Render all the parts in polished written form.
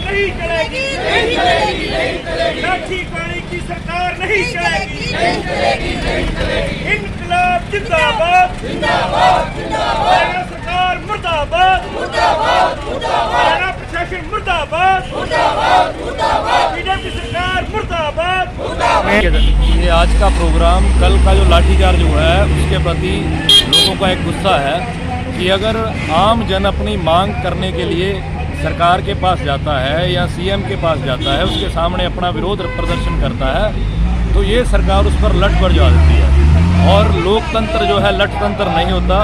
नहीं चलेगी, नहीं चलेगी, नहीं चलेगी। लाठी पानी की सरकार नहीं चलेगी, नहीं चलेगी, नहीं चलेगी। इनकलाब जिंदाबाद, जिंदाबाद, जिंदाबाद। सरकार मुर्दाबाद, मुर्दाबाद, मुर्दाबाद। प्रशासन मुर्दाबाद, मुर्दाबाद, मुर्दाबाद। बीजेपी सरकार मुर्दाबाद, मुर्दाबाद। ये आज का प्रोग्राम, कल का जो लाठीचार्ज हुआ है उसके प्रति लोगों का एक गुस्सा है कि अगर आम जन अपनी मांग करने के लिए सरकार के पास जाता है या सीएम के पास जाता है, उसके सामने अपना विरोध प्रदर्शन करता है, तो ये सरकार उस पर लठ बरजा देती है। और लोकतंत्र जो है लठतंत्र नहीं होता।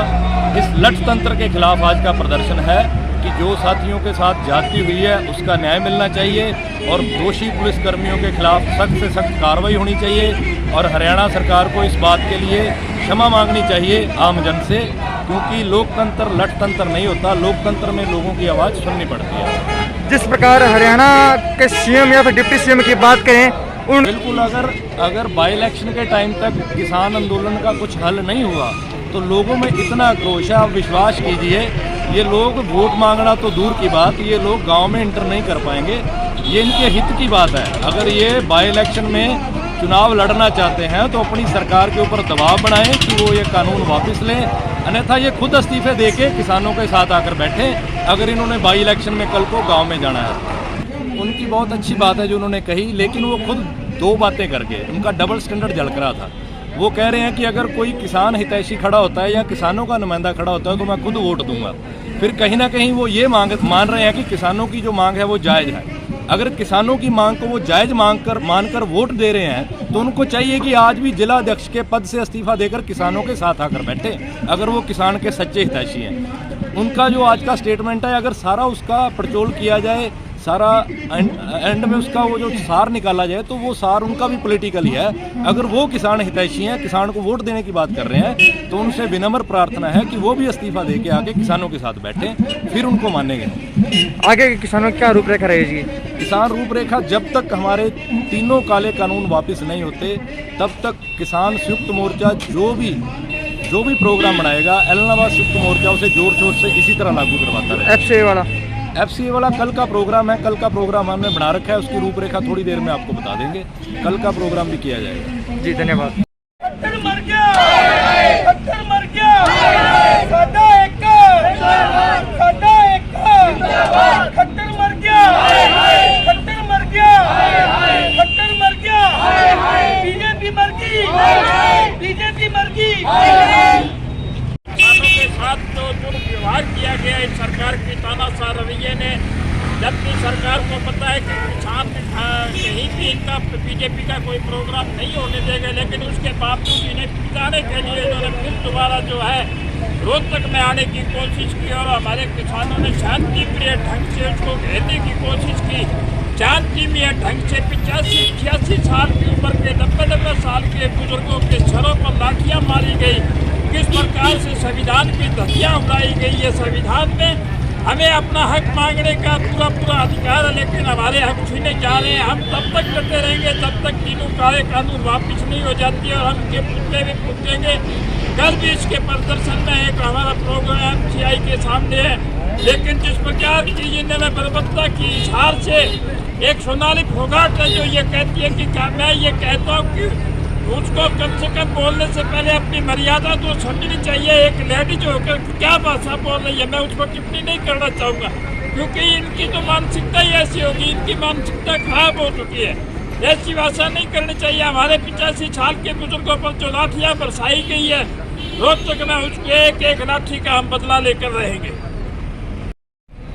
इस लठतंत्र के खिलाफ आज का प्रदर्शन है कि जो साथियों के साथ जाती हुई है उसका न्याय मिलना चाहिए और दोषी पुलिसकर्मियों के खिलाफ सख्त से सख्त कार्रवाई होनी चाहिए। और हरियाणा सरकार को इस बात के लिए क्षमा मांगनी चाहिए आम जन से, क्योंकि लोकतंत्र लठतंत्र नहीं होता। लोकतंत्र में लोगों की आवाज़ सुननी पड़ती है। जिस प्रकार हरियाणा के सीएम या फिर डिप्टी सीएम की बात करें बिल्कुल, अगर बाई इलेक्शन के टाइम तक किसान आंदोलन का कुछ हल नहीं हुआ तो लोगों में इतना आक्रोश है। आप विश्वास कीजिए, ये लोग वोट मांगना तो दूर की बात, ये लोग गांव में इंटर नहीं कर पाएंगे। ये इनके हित की बात है। अगर ये बाई इलेक्शन में चुनाव लड़ना चाहते हैं तो अपनी सरकार के ऊपर दबाव बनाएं कि वो ये कानून वापस लें, अन्यथा ये खुद इस्तीफे देके किसानों के साथ आकर बैठें अगर इन्होंने बाई इलेक्शन में कल को गाँव में जाना है। उनकी बहुत अच्छी बात है जो उन्होंने कही, लेकिन वो खुद दो बातें करके उनका डबल स्टैंडर्ड झलक रहा था। वो कह रहे हैं कि अगर कोई किसान हितैषी खड़ा होता है या किसानों का नुमाइंदा खड़ा होता है तो मैं खुद वोट दूंगा। फिर कहीं ना कहीं वो ये मान रहे हैं कि किसानों की जो मांग है वो जायज़ है। अगर किसानों की मांग को वो जायज़ मानकर वोट दे रहे हैं तो उनको चाहिए कि आज भी जिला अध्यक्ष के पद से इस्तीफा देकर किसानों के साथ आकर बैठे, अगर वो किसान के सच्चे हितैषी हैं। उनका जो आज का स्टेटमेंट है, अगर सारा उसका पड़चोल किया जाए, सारा एंड में उसका वो जो सार निकाला जाए तो वो सार उनका भी पॉलिटिकल ही है। अगर वो किसान हितैषी हैं, किसान को वोट देने की बात कर रहे हैं, तो उनसे विनम्र प्रार्थना है कि वो भी इस्तीफा देके आके किसानों के साथ बैठें, फिर उनको मानेंगे। आगे के किसानों की क्या रूपरेखा रहेगी? किसान रूपरेखा, जब तक हमारे तीनों काले कानून वापस नहीं होते तब तक किसान संयुक्त मोर्चा जो भी प्रोग्राम बनाएगा, इलाहाबाद संयुक्त मोर्चा उसे जोर शोर से इसी तरह लागू करवाता रहे। एफसीए वाला कल का प्रोग्राम है। कल का प्रोग्राम हमने बना रखा है, उसकी रूपरेखा थोड़ी देर में आपको बता देंगे। कल का प्रोग्राम भी किया जाएगा। जी धन्यवाद। खट्टर मर गया, खट्टर मर गया। साडा एक, साडा एक। खट्टर मर गया, खट्टर मर गया, खट्टर मर गया। बीजेपी मर गई, बीजेपी मर गई। किसानों के साथ जो दुर्व्यवहार किया गया इस सरकार की तानाशाह रवैये ने, जबकि सरकार को पता है कि किसान कहीं भी इनका बीजेपी का कोई प्रोग्राम नहीं होने देगा, लेकिन उसके बावजूद इन्हें पिटाने के लिए इन्होंने फिर दोबारा जो है रोहतक में आने की कोशिश की और हमारे किसानों ने शांतिप्रिय ढंग से उसको घेरने की कोशिश की। शांतिप्रिय ढंग से 85-86 साल की उम्र के 90 साल के बुजुर्गों के सरों पर लाठियाँ मारी गई। किस प्रकार से संविधान की धज्जियाँ उड़ाई गई है। संविधान में हमें अपना हक मांगने का पूरा अधिकार है, लेकिन हमारे हक छीने जा रहे हैं। हम तब तक करते रहेंगे जब तक तीनों काले कानून वापस नहीं हो जाती और हम के पुतले भी फूटेंगे। कल भी इसके प्रदर्शन में एक हमारा प्रोग्राम CI के सामने है, लेकिन जिस प्रकार की इन्होंने बर्बरता की इजहार से एक सोनाली फोगाट है जो ये कहती है कि मैं ये कहता हूँ कि उसको कम से कम बोलने से पहले अपनी मर्यादा तो समझनी चाहिए। एक लेडी जो होकर क्या भाषा बोल रही है, मैं उसको टिप्पणी नहीं करना चाहूँगा, क्योंकि इनकी तो मानसिकता ही ऐसी होगी, इनकी मानसिकता खराब हो चुकी है। ऐसी भाषा नहीं करनी चाहिए। हमारे 85 साल के बुजुर्गों पर जो लाठियाँ बरसाई गई है रोहतक में, उसकी एक लाठी का हम बदला लेकर रहेंगे।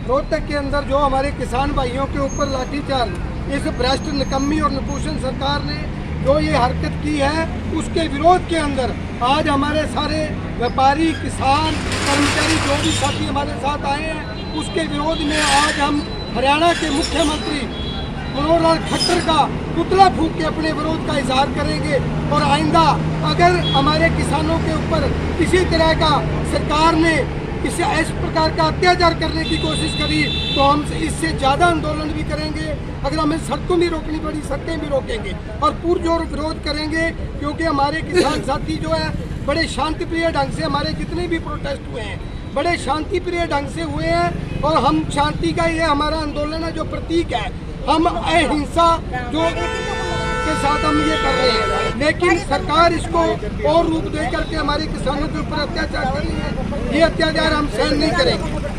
रोहतक के अंदर जो हमारे किसान भाइयों के ऊपर लाठीचार्ज इस भ्रष्ट निकम्मी और नपुंसक सरकार ने जो ये हरकत की है, उसके विरोध के अंदर आज हमारे सारे व्यापारी, किसान, कर्मचारी जो भी साथी हमारे साथ आए हैं, उसके विरोध में आज हम हरियाणा के मुख्यमंत्री मनोहर लाल खट्टर का पुतला फूंक के अपने विरोध का इजहार करेंगे। और आइंदा अगर हमारे किसानों के ऊपर किसी तरह का सरकार ने इस प्रकार का अत्याचार करने की कोशिश करी तो हम इससे ज़्यादा आंदोलन भी करेंगे। अगर हमें सड़कों भी रोकनी पड़ी, सड़कें भी रोकेंगे और पुरजोर विरोध करेंगे, क्योंकि हमारे किसान साथी जो है बड़े शांतिप्रिय ढंग से, हमारे जितने भी प्रोटेस्ट हुए हैं बड़े शांतिप्रिय ढंग से हुए हैं। और हम शांति का ये हमारा आंदोलन है जो प्रतीक है। हम अहिंसा जो के साथ हम ये कर रहे हैं, लेकिन सरकार इसको और रूप दे करके हमारे किसानों के ऊपर अत्याचार कर रही है। ये अत्याचार हम सहन नहीं करेंगे।